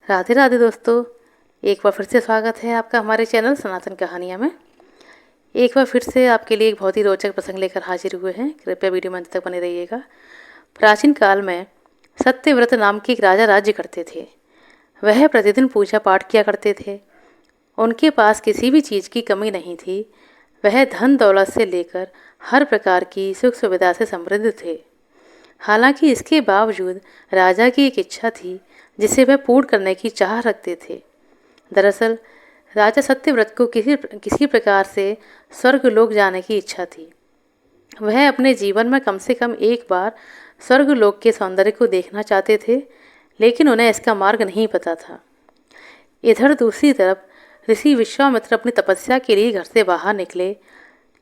राधे राधे दोस्तों। एक बार फिर से स्वागत है आपका हमारे चैनल सनातन कहानियाँ में। एक बार फिर से आपके लिए एक बहुत ही रोचक प्रसंग लेकर हाजिर हुए हैं। कृपया वीडियो में अंत तक बने रहिएगा। प्राचीन काल में सत्यव्रत नाम के एक राजा राज्य करते थे। वह प्रतिदिन पूजा पाठ किया करते थे। उनके पास किसी भी चीज़ की कमी नहीं थी। वह धन दौलत से लेकर हर प्रकार की सुख सुविधा से समृद्ध थे। हालांकि इसके बावजूद राजा की एक इच्छा थी जिसे वह पूर्ण करने की चाह रखते थे। दरअसल राजा सत्यव्रत को किसी प्रकार से स्वर्गलोक जाने की इच्छा थी। वह अपने जीवन में कम से कम एक बार स्वर्गलोक के सौंदर्य को देखना चाहते थे, लेकिन उन्हें इसका मार्ग नहीं पता था। इधर दूसरी तरफ ऋषि विश्वामित्र अपनी तपस्या के लिए घर से बाहर निकले।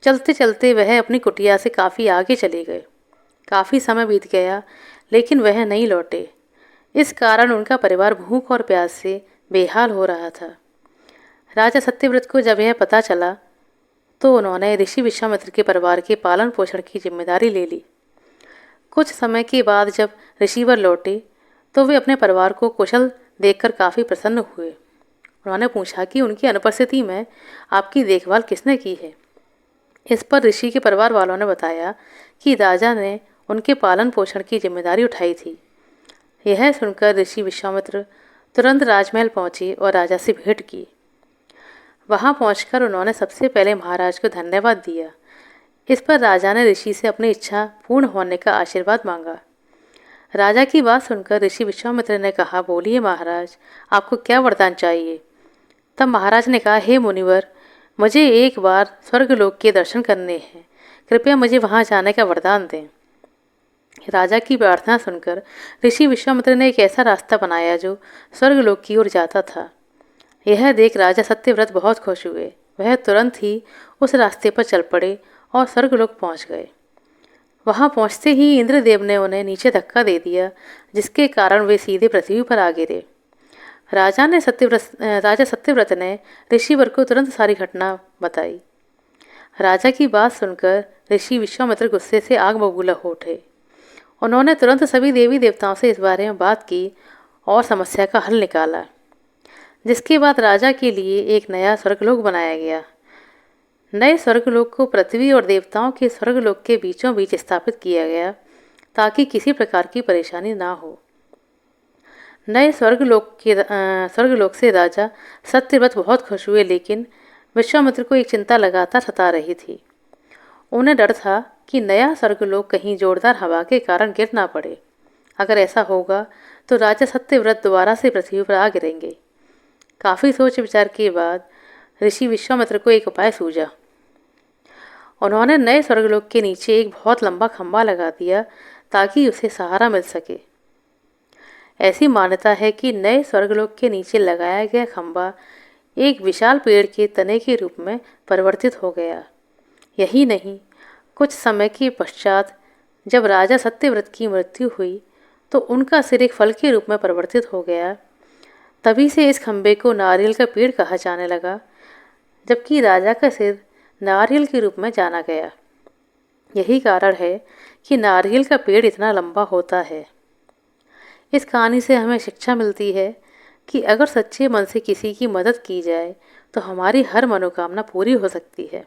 चलते चलते वह अपनी कुटिया से काफ़ी आगे चले गए। काफ़ी समय बीत गया, लेकिन वह नहीं लौटे। इस कारण उनका परिवार भूख और प्यास से बेहाल हो रहा था। राजा सत्यव्रत को जब यह पता चला तो उन्होंने ऋषि विश्वामित्र के परिवार के पालन पोषण की जिम्मेदारी ले ली। कुछ समय के बाद जब ऋषिवर लौटे तो वे अपने परिवार को कुशल देखकर काफ़ी प्रसन्न हुए। उन्होंने पूछा कि उनकी अनुपस्थिति में आपकी देखभाल किसने की है। इस पर ऋषि के परिवार वालों ने बताया कि राजा ने उनके पालन पोषण की जिम्मेदारी उठाई थी। यह सुनकर ऋषि विश्वामित्र तुरंत राजमहल पहुंचे और राजा से भेंट की। वहां पहुंचकर उन्होंने सबसे पहले महाराज को धन्यवाद दिया। इस पर राजा ने ऋषि से अपनी इच्छा पूर्ण होने का आशीर्वाद मांगा। राजा की बात सुनकर ऋषि विश्वामित्र ने कहा, बोलिए महाराज, आपको क्या वरदान चाहिए। तब महाराज ने कहा, हे मुनिवर, मुझे एक बार स्वर्गलोक के दर्शन करने हैं। कृपया मुझे वहां जाने का वरदान दें। राजा की प्रार्थना सुनकर ऋषि विश्वामित्र ने एक ऐसा रास्ता बनाया जो स्वर्गलोक की ओर जाता था। यह देख राजा सत्यव्रत बहुत खुश हुए। वह तुरंत ही उस रास्ते पर चल पड़े और स्वर्गलोक पहुंच गए। वहां पहुंचते ही इंद्रदेव ने उन्हें नीचे धक्का दे दिया, जिसके कारण वे सीधे पृथ्वी पर आ गिरे। राजा सत्यव्रत ने ऋषिवर को तुरंत सारी घटना बताई। राजा की बात सुनकर ऋषि विश्वामित्र गुस्से से आग बबूला हो उठे। उन्होंने तुरंत सभी देवी देवताओं से इस बारे में बात की और समस्या का हल निकाला, जिसके बाद राजा के लिए एक नया स्वर्गलोक बनाया गया। नए स्वर्गलोक को पृथ्वी और देवताओं के स्वर्गलोक के बीचों बीच स्थापित किया गया, ताकि किसी प्रकार की परेशानी ना हो। नए स्वर्गलोक से राजा सत्यव्रत बहुत खुश हुए, लेकिन विश्वामित्र को एक चिंता लगातार सता रही थी। उन्हें डर था कि नया स्वर्गलोक कहीं जोरदार हवा के कारण गिर ना पड़े। अगर ऐसा होगा तो राजा सत्यव्रत दोबारा से पृथ्वी पर आ गिरेंगे। काफ़ी सोच विचार के बाद ऋषि विश्वामित्र को एक उपाय सूझा। उन्होंने नए स्वर्गलोक के नीचे एक बहुत लंबा खंभा लगा दिया, ताकि उसे सहारा मिल सके। ऐसी मान्यता है कि नए स्वर्गलोक के नीचे लगाया गया खंभा एक विशाल पेड़ के तने के रूप में परिवर्तित हो गया। यही नहीं, कुछ समय के पश्चात जब राजा सत्यव्रत की मृत्यु हुई तो उनका सिर एक फल के रूप में परिवर्तित हो गया। तभी से इस खंबे को नारियल का पेड़ कहा जाने लगा, जबकि राजा का सिर नारियल के रूप में जाना गया। यही कारण है कि नारियल का पेड़ इतना लंबा होता है। इस कहानी से हमें शिक्षा मिलती है कि अगर सच्चे मन से किसी की मदद की जाए तो हमारी हर मनोकामना पूरी हो सकती है।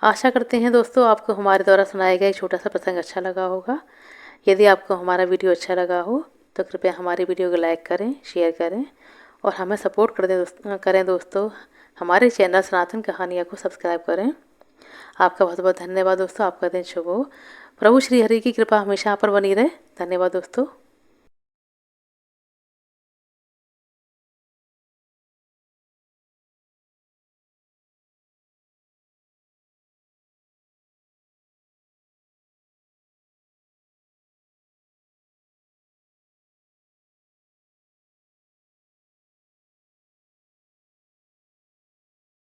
आशा करते हैं दोस्तों आपको हमारे द्वारा सुनाया गया छोटा सा प्रसंग अच्छा लगा होगा। यदि आपको हमारा वीडियो अच्छा लगा हो तो कृपया हमारी वीडियो को लाइक करें, शेयर करें और हमें सपोर्ट करें दोस्तों। हमारे चैनल सनातन कहानियाँ को सब्सक्राइब करें। आपका बहुत बहुत धन्यवाद दोस्तों। आपका दिन शुभ हो। प्रभु श्री हरि की कृपा हमेशा आप पर बनी रहे। धन्यवाद दोस्तों।